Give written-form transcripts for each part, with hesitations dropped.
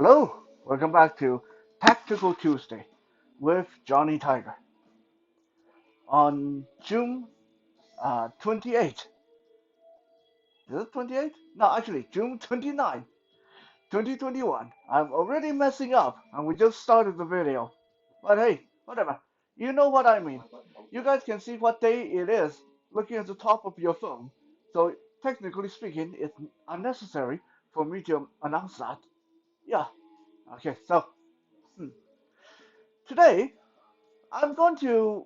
Hello, welcome back to Tactical Tuesday with Johnny Tiger on June 28th. Is it 28th? No, actually, June 29th, 2021. I'm already messing up and we just started the video. But hey, whatever. You know what I mean. You guys can see what day it is looking at the top of your phone. So, technically speaking, it's unnecessary for me to announce that. Yeah, okay, so hmm. Today I'm going to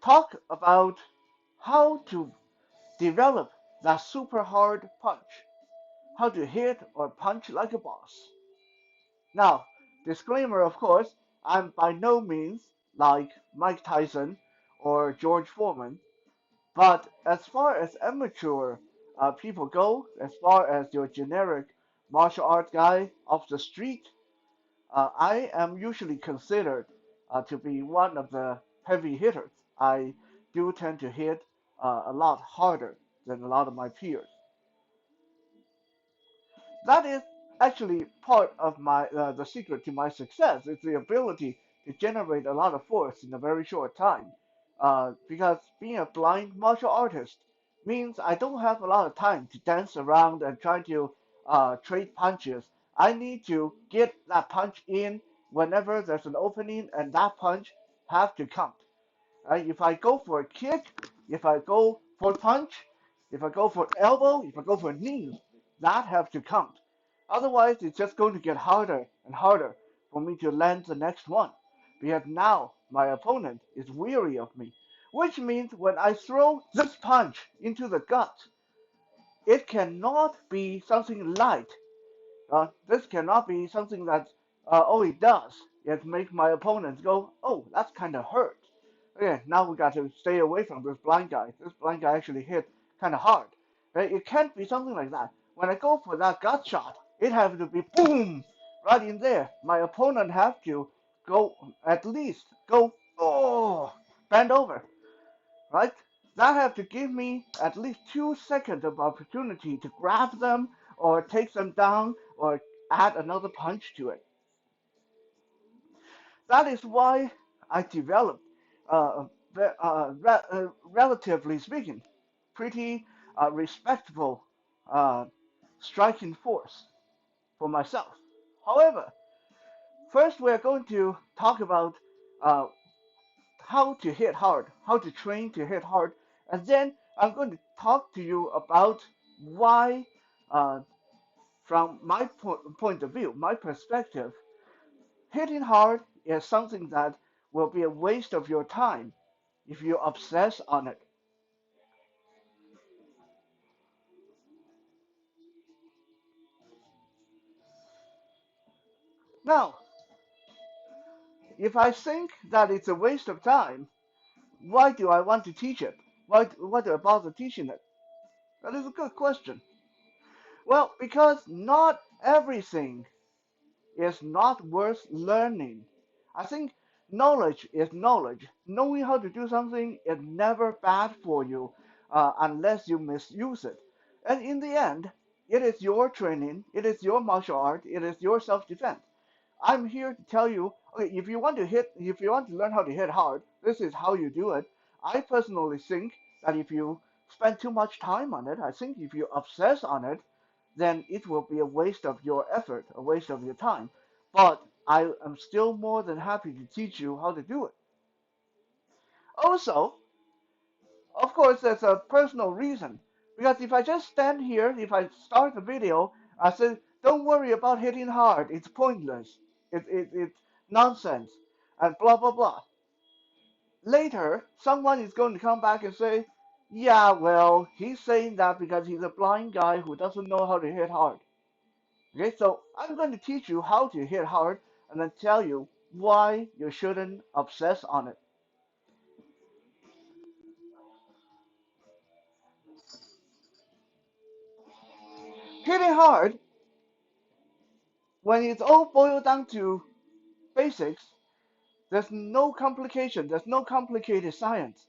talk about how to develop that super hard punch, how to hit or punch like a boss. Now, disclaimer of course, I'm by no means like Mike Tyson or George Foreman, but as far as amateur people go, as far as your generic martial art guy off the street, I am usually considered to be one of the heavy hitters. I do tend to hit a lot harder than a lot of my peers. That is actually part of the secret to my success. It's the ability to generate a lot of force in a very short time. Because being a blind martial artist means I don't have a lot of time to dance around and try to trade punches. I need to get that punch in whenever there's an opening, and that punch have to count. Right? If I go for a kick, if I go for a punch, if I go for elbow, if I go for a knee, that have to count. Otherwise, it's just going to get harder and harder for me to land the next one. Because now my opponent is weary of me. Which means when I throw this punch into the gut, it cannot be something light. This cannot be something that all it does is make my opponents go, oh, that's kind of hurt. Okay, now we got to stay away from this blind guy. This blind guy actually hit kind of hard. Right? It can't be something like that. When I go for that gut shot, it has to be boom right in there. My opponent have to go at least go oh bend over, right? That have to give me at least 2 seconds of opportunity to grab them or take them down or add another punch to it. That is why I developed, relatively speaking, pretty respectable uh, striking force for myself. However, first we're going to talk about uh, how to hit hard, how to train to hit hard, and then I'm going to talk to you about why, uh, from my point of view, my perspective, hitting hard is something that will be a waste of your time if you obsess on it. Now, if I think that it's a waste of time, why do I want to teach it? Why do I bother teaching it? That is a good question. Well, because not everything is not worth learning. I think knowledge is knowledge. Knowing how to do something is never bad for you unless you misuse it. And in the end, it is your training, it is your martial art, it is your self-defense. I'm here to tell you, okay, if you want to learn how to hit hard, this is how you do it. I personally think that if you spend too much time on it, I think if you obsess on it, then it will be a waste of your effort, a waste of your time. But I am still more than happy to teach you how to do it. Also, of course, there's a personal reason. Because if I just stand here, if I start the video, I say, don't worry about hitting hard, it's pointless, it's nonsense, and blah, blah, blah. Later, someone is going to come back and say, yeah, well, he's saying that because he's a blind guy who doesn't know how to hit hard. Okay, so I'm going to teach you how to hit hard and then tell you why you shouldn't obsess on it. Hitting hard, when it's all boiled down to basics, there's no complication, there's no complicated science.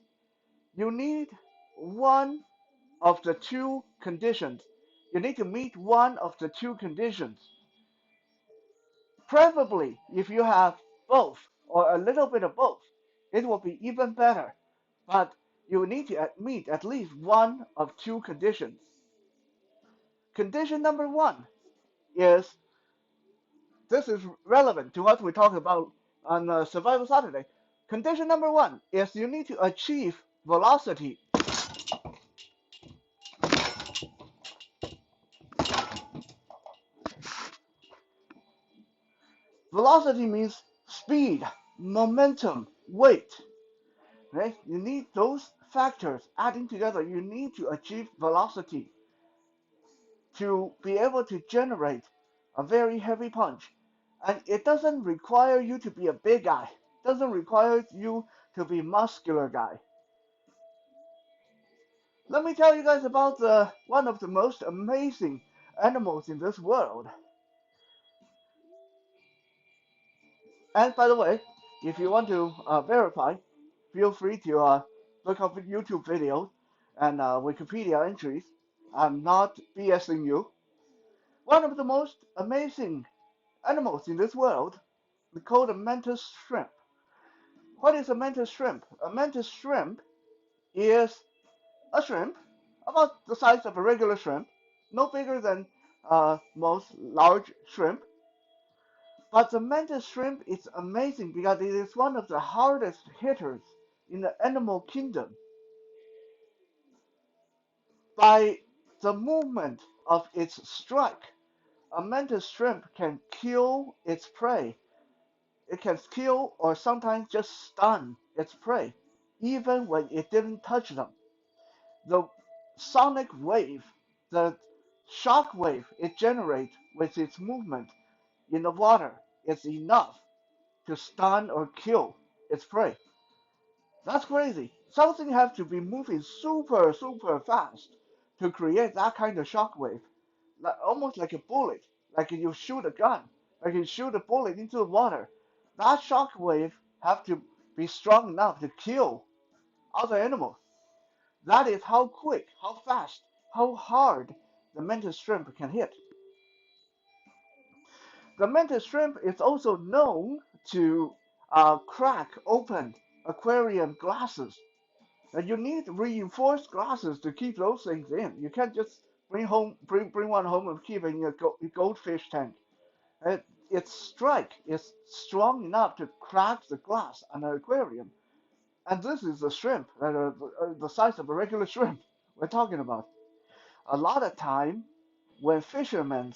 You need one of the two conditions. You need to meet one of the two conditions. Preferably, if you have both or a little bit of both, it will be even better. But you need to meet at least one of two conditions. Condition number one is this is relevant to what we talked about on Survival Saturday. Condition number one is you need to achieve velocity. Velocity means speed, momentum, weight. Right? You need those factors adding together. You need to achieve velocity to be able to generate a very heavy punch. And it doesn't require you to be a big guy. It doesn't require you to be a muscular guy. Let me tell you guys about one of the most amazing animals in this world. And by the way, if you want to verify, feel free to look up YouTube videos and Wikipedia entries. I'm not BSing you. One of the most amazing animals in this world is called a mantis shrimp. What is a mantis shrimp? A mantis shrimp is a shrimp about the size of a regular shrimp, no bigger than most large shrimp. But the mantis shrimp is amazing because it is one of the hardest hitters in the animal kingdom. By the movement of its strike, a mantis shrimp can kill its prey. It can kill or sometimes just stun its prey, even when it didn't touch them. The sonic wave, the shock wave it generates with its movement in the water is enough to stun or kill its prey. That's crazy. Something has to be moving super, super fast to create that kind of shock wave. Like, almost like a bullet, like you shoot a gun, like you shoot a bullet into the water. That shock wave have to be strong enough to kill other animals. That is how quick, how fast, how hard the mantis shrimp can hit. The mantis shrimp is also known to crack open aquarium glasses. And you need reinforced glasses to keep those things in. You can't just bring one home and keep it in a goldfish tank. Uh, its strike is strong enough to crack the glass on an aquarium. And this is a shrimp, the size of a regular shrimp we're talking about. A lot of time, when fishermen,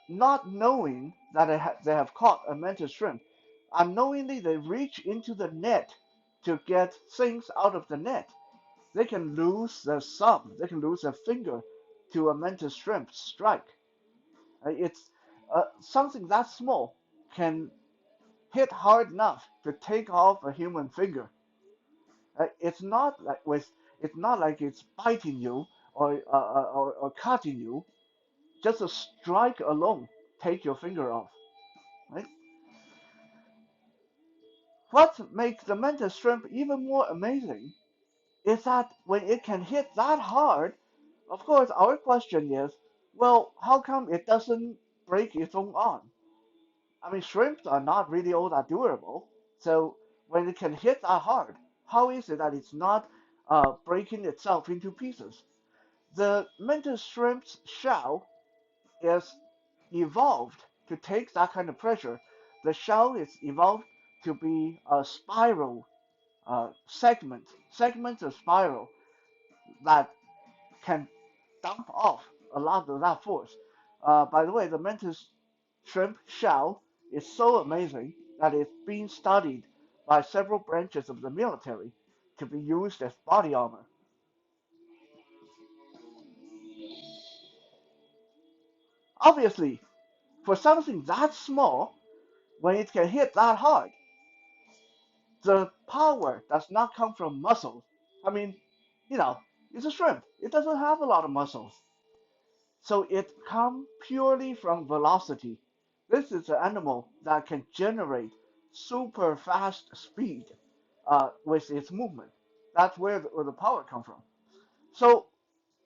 not knowing that they have caught a mantis shrimp, unknowingly they reach into the net to get things out of the net, they can lose their thumb, they can lose their finger to a mantis shrimp strike. It's something that small can hit hard enough to take off a human finger. It's not like it's not like it's biting you or cutting you. Just a strike alone take your finger off. Right? What makes the mantis shrimp even more amazing is that when it can hit that hard, of course, our question is, well, how come it doesn't break its own arm? I mean, shrimps are not really all that durable, so when it can hit that hard, how is it that it's not breaking itself into pieces? The mantis shrimp's shell is evolved to take that kind of pressure. The shell is evolved to be a spiral segments of spiral that can dump off a lot of that force. By the way, the mantis shrimp shell is so amazing that it's being studied by several branches of the military to be used as body armor. Obviously, for something that small, when it can hit that hard, the power does not come from muscles. I mean, you know, it's a shrimp. It doesn't have a lot of muscles. So it comes purely from velocity. This is an animal that can generate super fast speed with its movement. That's where the power comes from. So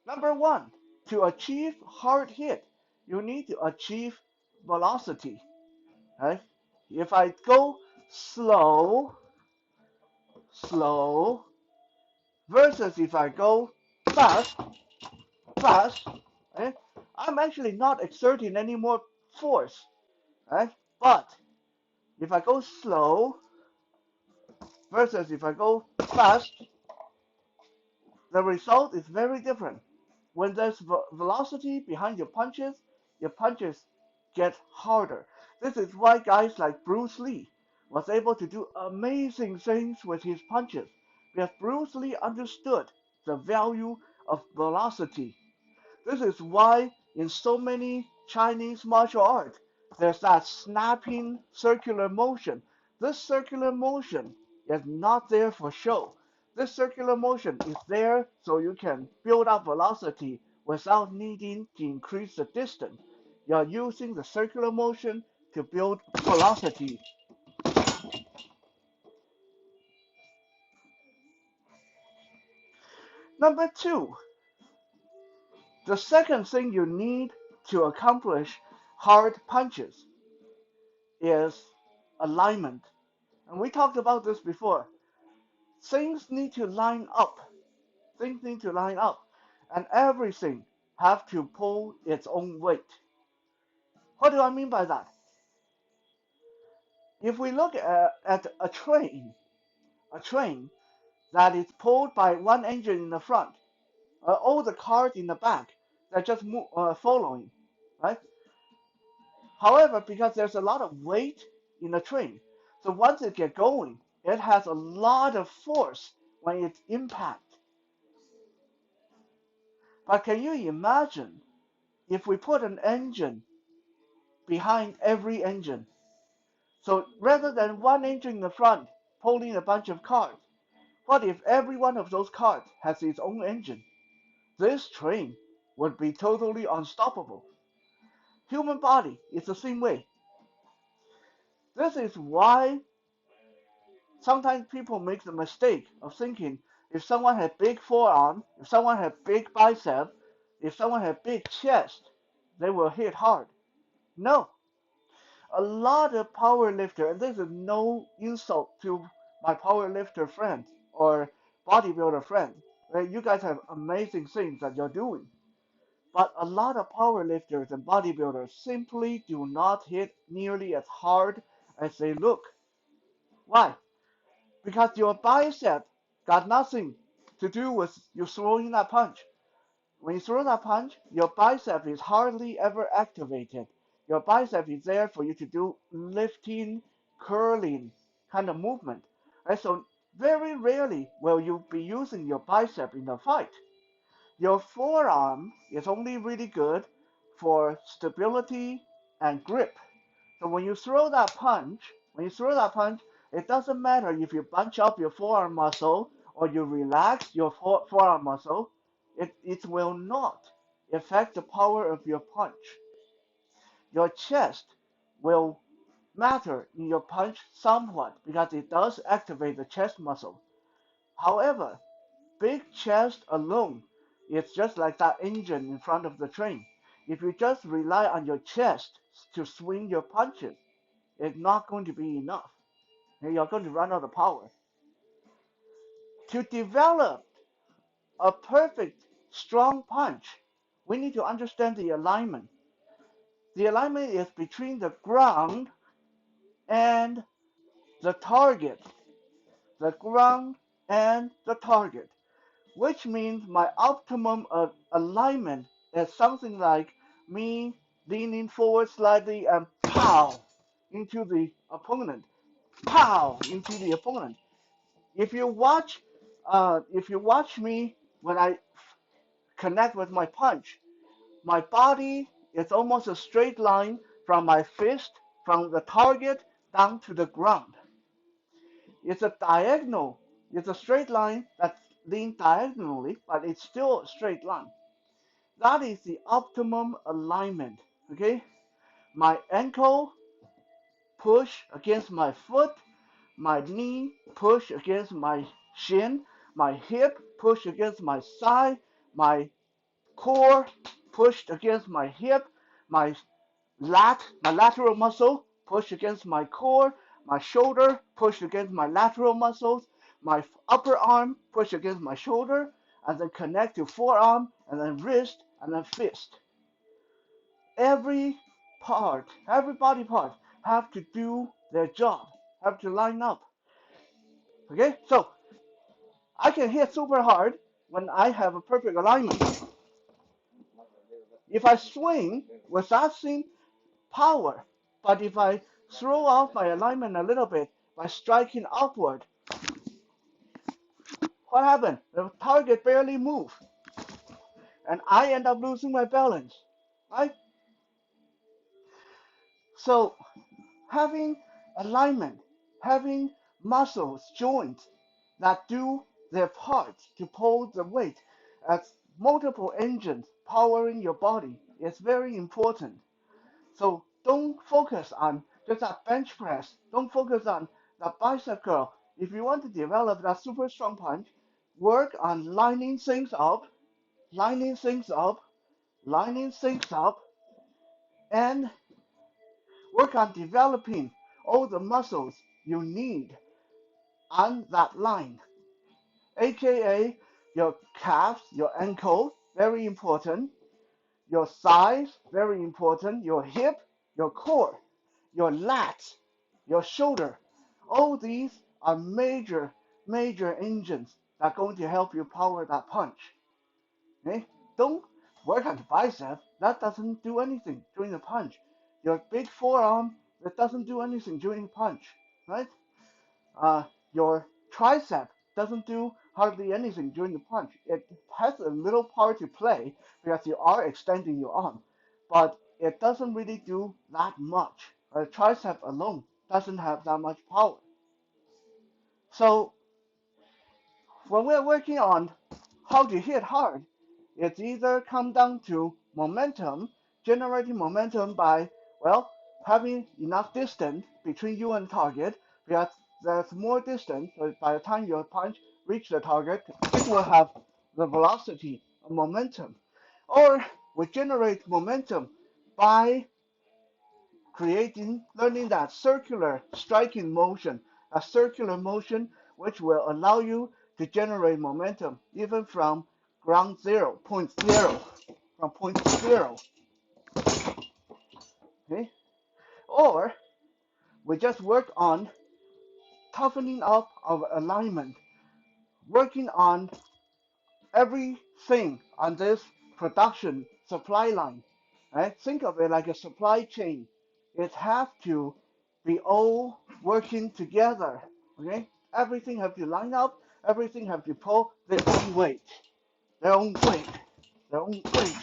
number one, to achieve hard hit, you need to achieve velocity. right? If I go slow, slow, versus if I go fast, fast, right? I'm actually not exerting any more force, right? But if I go slow versus if I go fast, the result is very different. When there's velocity behind your punches get harder. This is why guys like Bruce Lee was able to do amazing things with his punches, because Bruce Lee understood the value of velocity. This is why in so many Chinese martial arts, there's that snapping circular motion. This circular motion is not there for show. This circular motion is there so you can build up velocity without needing to increase the distance. You're using the circular motion to build velocity. Number two, the second thing you need to accomplish hard punches is alignment. And we talked about this before. Things need to line up. Things need to line up. And everything have to pull its own weight. What do I mean by that? If we look at a train that is pulled by one engine in the front, all the cars in the back, they're just following, right? However, because there's a lot of weight in the train, so once it gets going, it has a lot of force when it impacts. But can you imagine if we put an engine behind every engine? So rather than one engine in the front pulling a bunch of cars, what if every one of those cars has its own engine? This train would be totally unstoppable. Human body is the same way. This is why sometimes people make the mistake of thinking if someone had big forearm, if someone had big bicep, if someone had big chest, they will hit hard. No, a lot of power lifter, and this is no insult to my power lifter friends or bodybuilder friends. Right? You guys have amazing things that you're doing. But a lot of power lifters and bodybuilders simply do not hit nearly as hard as they look. Why? Because your bicep got nothing to do with you throwing that punch. When you throw that punch, your bicep is hardly ever activated. Your bicep is there for you to do lifting, curling kind of movement. Right? So very rarely will you be using your bicep in a fight. Your forearm is only really good for stability and grip. So when you throw that punch, it doesn't matter if you bunch up your forearm muscle or you relax your forearm muscle, it will not affect the power of your punch. Your chest will matter in your punch somewhat because it does activate the chest muscle. However, big chest alone is just like that engine in front of the train. If you just rely on your chest to swing your punches, it's not going to be enough. You're going to run out of power. To develop a perfect strong punch, we need to understand the alignment. The alignment is between the ground and the target. The ground and the target, which means my optimum of alignment is something like me leaning forward slightly and pow into the opponent. Pow into the opponent. If you watch, if you watch me when I connect with my punch, my body is almost a straight line from my fist, from the target down to the ground. It's a diagonal. It's a straight line that leans diagonally, but it's still a straight line. That is the optimum alignment. Okay, my ankle push against my foot, my knee push against my shin, my hip push against my thigh, my core pushed against my hip, my my lateral muscle push against my core, my shoulder, push against my lateral muscles, my upper arm, push against my shoulder, and then connect to forearm, and then wrist, and then fist. Every part, every body part have to do their job, have to line up. Okay, so I can hit super hard when I have a perfect alignment. If I swing with that same power, but if I throw off my alignment a little bit by striking upward, what happened? The target barely moved, and I end up losing my balance. Right? So having alignment, having muscles, joints that do their part to pull the weight as multiple engines powering your body is very important. So don't focus on just that bench press. Don't focus on that bicep curl. If you want to develop that super strong punch, work on lining things up, lining things up, lining things up, and work on developing all the muscles you need on that line, aka your calves, your ankle, very important, your thighs, very important, your hip, your core, your lats, your shoulder. All these are major engines that are going to help you power that punch. Okay? Don't work on the bicep. That doesn't do anything during the punch. Your big forearm, that doesn't do anything during the punch, right? Your tricep doesn't do hardly anything during the punch. It has a little part to play because you are extending your arm, but it doesn't really do that much. A tricep alone doesn't have that much power. So when we're working on how to hit hard, it's either come down to momentum, generating momentum by, well, having enough distance between you and target, because there's more distance, so by the time your punch reach the target, it will have the velocity of momentum. Or we generate momentum by learning that circular striking motion, a circular motion which will allow you to generate momentum even from ground zero, point zero, from point zero. Okay? Or we just work on toughening up our alignment, working on everything on this production supply line. Right? Think of it like a supply chain. It has to be all working together. Okay? Everything have to line up, everything have to pull their own weight. Their own weight. Their own weight.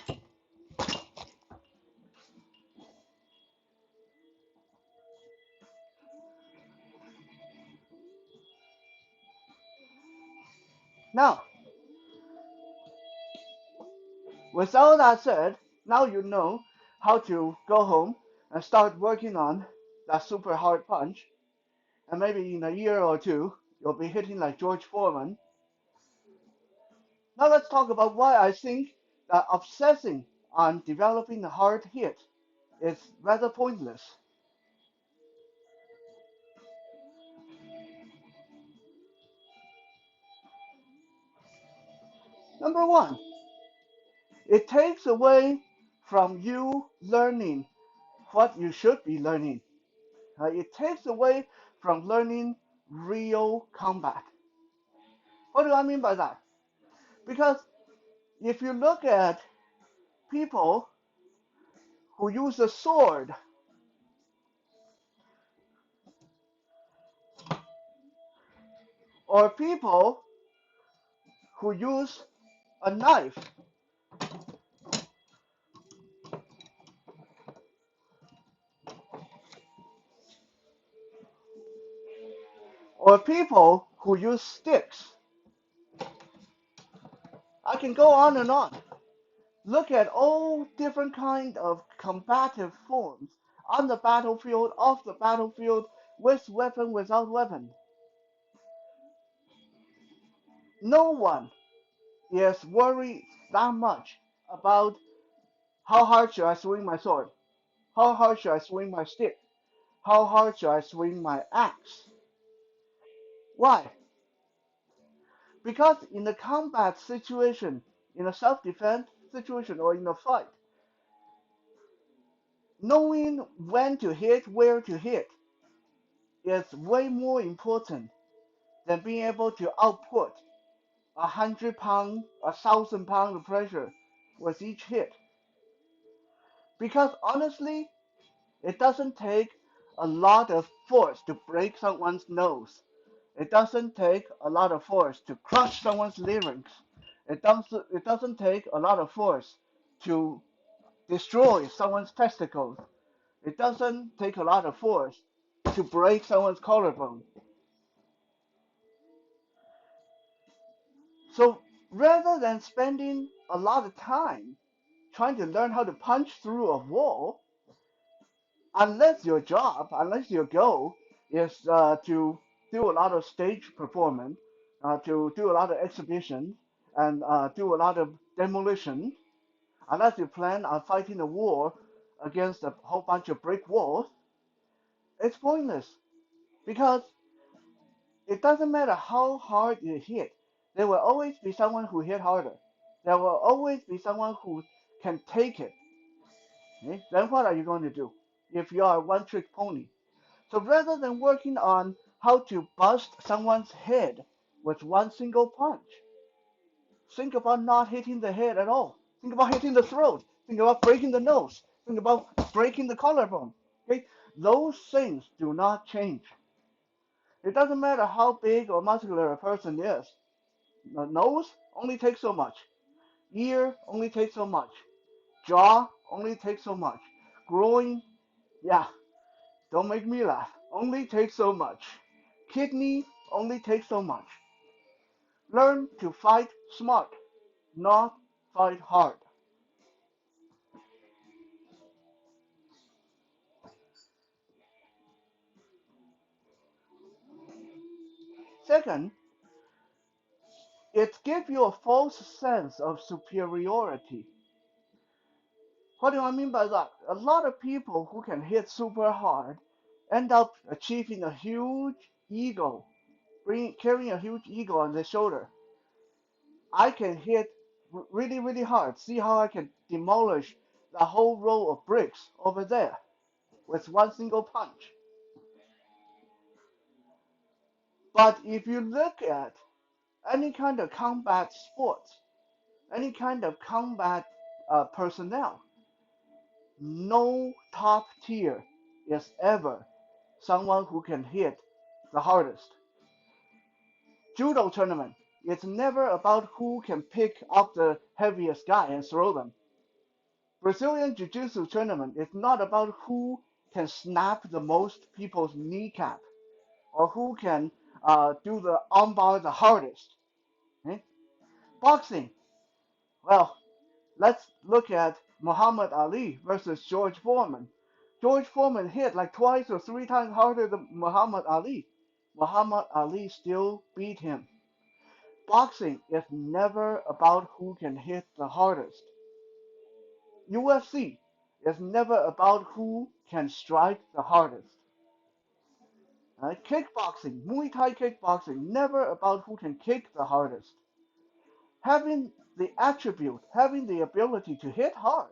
Now, with all that said, now you know how to go home and start working on that super hard punch. And maybe in a year or two, you'll be hitting like George Foreman. Now let's talk about why I think that obsessing on developing a hard hit is rather pointless. Number one, it takes away from you learning what you should be learning. It takes away from learning real combat. What do I mean by that? Because if you look at people who use a sword or people who use a knife or people who use sticks, I can go on and on. Look at all different kind of combative forms on the battlefield, off the battlefield, with weapon, without weapon. No one is worried that much about how hard should I swing my sword, how hard should I swing my stick, How hard should I swing my axe? Why? Because in a combat situation, in a self-defense situation, or in a fight, knowing when to hit, where to hit, is way more important than being able to output 100 pound, 1,000 pound of pressure with each hit. Because honestly, it doesn't take a lot of force to break someone's nose. It doesn't take a lot of force to crush someone's larynx. It doesn't take a lot of force to destroy someone's testicles. It doesn't take a lot of force to break someone's collarbone. So rather than spending a lot of time trying to learn how to punch through a wall, unless your goal is to do a lot of stage performance, to do a lot of exhibition, and do a lot of demolition, unless you plan on fighting a war against a whole bunch of brick walls, it's pointless because it doesn't matter how hard you hit. There will always be someone who hit harder. There will always be someone who can take it. Okay? Then what are you going to do if you are a one-trick pony? So rather than working on how to bust someone's head with one single punch, think about not hitting the head at all. Think about hitting the throat. Think about breaking the nose. Think about breaking the collarbone. Okay? Those things do not change. It doesn't matter how big or muscular a person is. The nose only takes so much. Ear only takes so much. Jaw only takes so much. Groin, yeah, don't make me laugh. Only takes so much. Kidney only takes so much. Learn to fight smart, not fight hard. Second, it gives you a false sense of superiority. What do I mean by that? A lot of people who can hit super hard end up achieving a huge ego, carrying a huge ego on their shoulder. I can hit really, really hard. See how I can demolish the whole row of bricks over there with one single punch. But if you look at any kind of combat sports, any kind of combat personnel, no top tier is ever someone who can hit the hardest. Judo tournament, it's never about who can pick up the heaviest guy and throw them. Brazilian Jiu-Jitsu tournament is not about who can snap the most people's kneecap or who can do the armbar the hardest. Okay? Boxing, well, let's look at Muhammad Ali versus George Foreman. George Foreman hit like twice or three times harder than Muhammad Ali. Muhammad Ali still beat him. Boxing is never about who can hit the hardest. UFC is never about who can strike the hardest. Kickboxing, Muay Thai kickboxing, never about who can kick the hardest. Having the attribute, having the ability to hit hard,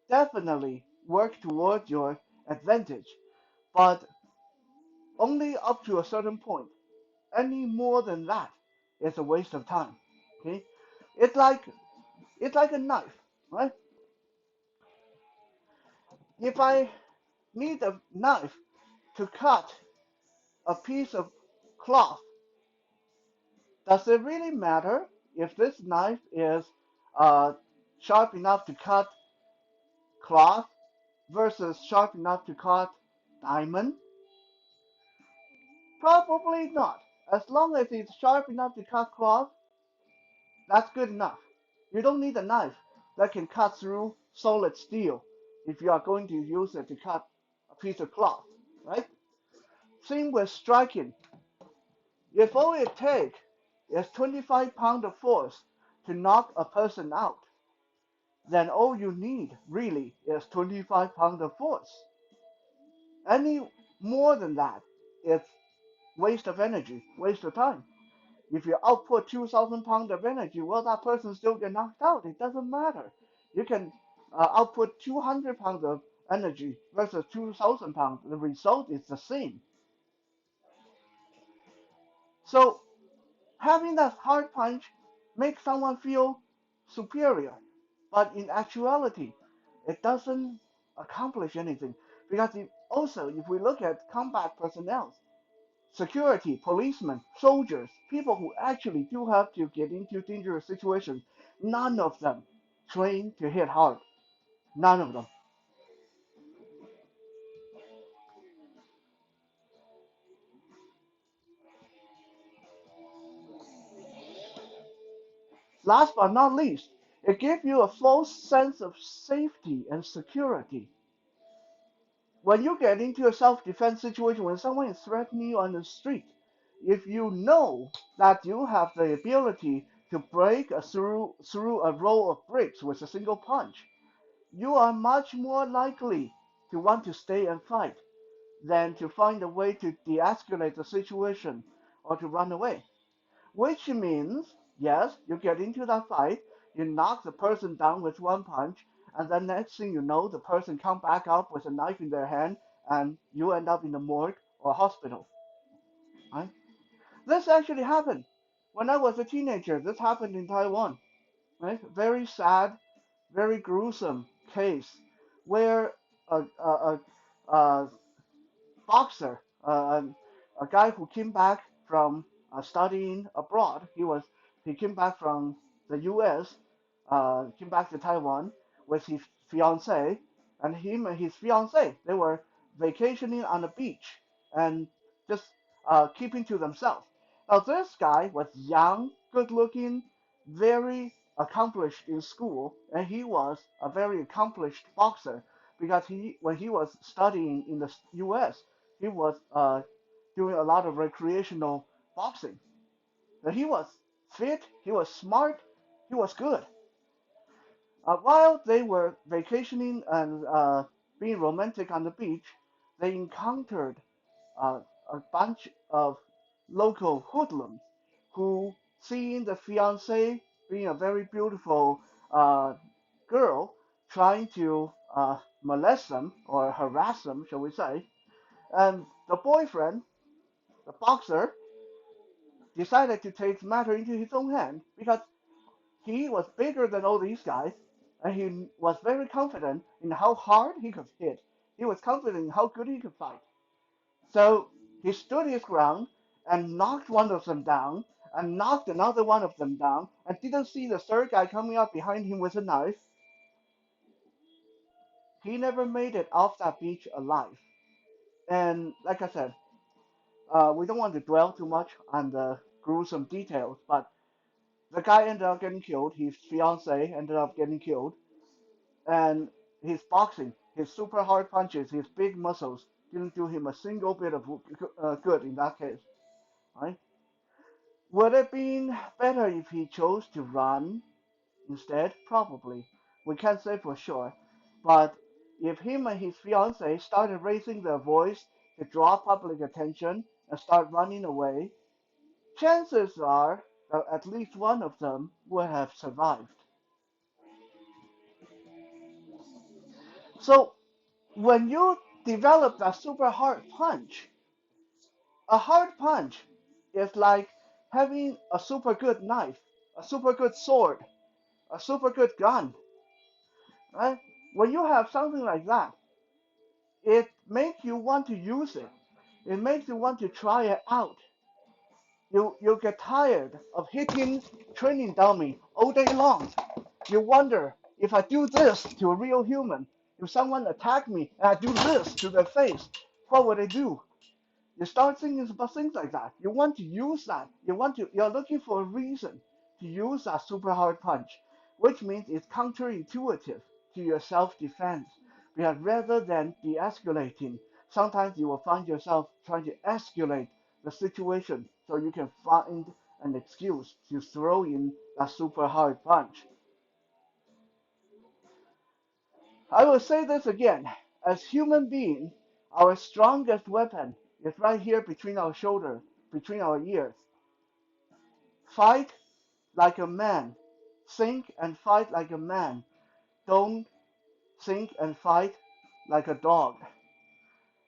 definitely work towards your advantage, but only up to a certain point. Any more than that is a waste of time. Okay, it's like it's like a knife, right? If I need a knife to cut a piece of cloth, does it really matter if this knife is uh, sharp enough to cut cloth versus sharp enough to cut diamond? Probably not. As long as it's sharp enough to cut cloth, that's good enough. You don't need a knife that can cut through solid steel if you are going to use it to cut a piece of cloth, right? Same with striking. If all it takes is 25 pounds of force to knock a person out, then all you need really is 25 pounds of force. Any More than that, it's waste of energy, waste of time. If you output 2,000 pounds of energy, well, that person still get knocked out. It doesn't matter. You can output 200 pounds of energy versus 2,000 pounds. The result is the same. So having that hard punch makes someone feel superior, but in actuality, it doesn't accomplish anything. Because also, if we look at combat personnel, security, policemen, soldiers, people who actually do have to get into dangerous situations, none of them train to hit hard. None of them. Last but not least, it gives you a false sense of safety and security. When you get into a self-defense situation, when someone is threatening you on the street, if you know that you have the ability to break through a row of bricks with a single punch, you are much more likely to want to stay and fight than to find a way to de-escalate the situation or to run away. Which means, yes, you get into that fight, you knock the person down with one punch, and then next thing you know, the person come back up with a knife in their hand, and you end up in the morgue or hospital. Right? This actually happened when I was a teenager. This happened in Taiwan. Right? Very sad, very gruesome case where a boxer, a guy who came back from studying abroad. He came back from the U.S., came back to Taiwan with his fiancee, and him and his fiancee they were vacationing on the beach and just keeping to themselves. Now this guy was young, good-looking, very accomplished in school, and he was a very accomplished boxer because when he was studying in the U.S he was doing a lot of recreational boxing. And he was fit, he was smart, he was good. While they were vacationing and being romantic on the beach, they encountered uh, a bunch of local hoodlums who, seeing the fiancee being a very beautiful girl, trying to molest them or harass them, shall we say, and the boyfriend, the boxer, decided to take the matter into his own hand because he was bigger than all these guys and he was very confident in how hard he could hit. He was confident in how good he could fight. So he stood his ground and knocked one of them down and knocked another one of them down and didn't see the third guy coming up behind him with a knife. He never made it off that beach alive. And like I said, we don't want to dwell too much on the gruesome details, but the guy ended up getting killed. His fiance ended up getting killed, and his boxing, his super hard punches, his big muscles didn't do him a single bit of good in that case. Right? Would it been better if he chose to run instead? Probably. We can't say for sure, but if him and his fiance started raising their voice to draw public attention and start running away, chances are that at least one of them would have survived. So when you develop that super hard punch, a hard punch is like having a super good knife, a super good sword, a super good gun, right? When you have something like that, it makes you want to use it. It makes you want to try it out. You get tired of hitting training dummy all day long. You wonder if I do this to a real human, if someone attack me and I do this to their face, what would they do? You start thinking about things like that. You want to use that. You're looking for a reason to use that super hard punch, which means it's counterintuitive to your self-defense. Because rather than de-escalating, sometimes you will find yourself trying to escalate the situation so you can find an excuse to throw in that super hard punch. I will say this again. As human beings, Our strongest weapon is right here between our shoulders, between our ears. Fight like a man. Think and fight like a man. Don't think and fight like a dog.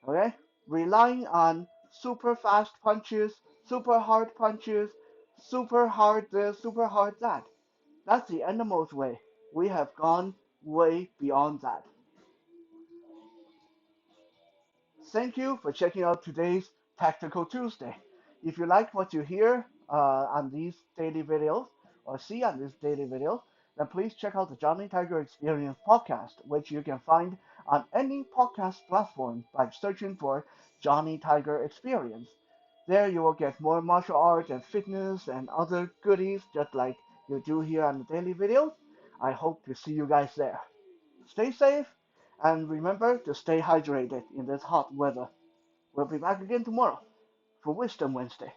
Okay? Relying on super fast punches, super hard punches, super hard this, super hard that. That's the animal's way. We have gone way beyond that. Thank you for checking out today's Tactical Tuesday. If you like what you hear on these daily videos or see on these daily videos, then please check out the Johnny Tiger Experience podcast, which you can find on any podcast platform by searching for Johnny Tiger Experience. There you will get more martial arts and fitness and other goodies just like you do here on the daily videos. I hope to see you guys there. Stay safe and remember to stay hydrated in this hot weather. We'll be back again tomorrow for Wisdom Wednesday.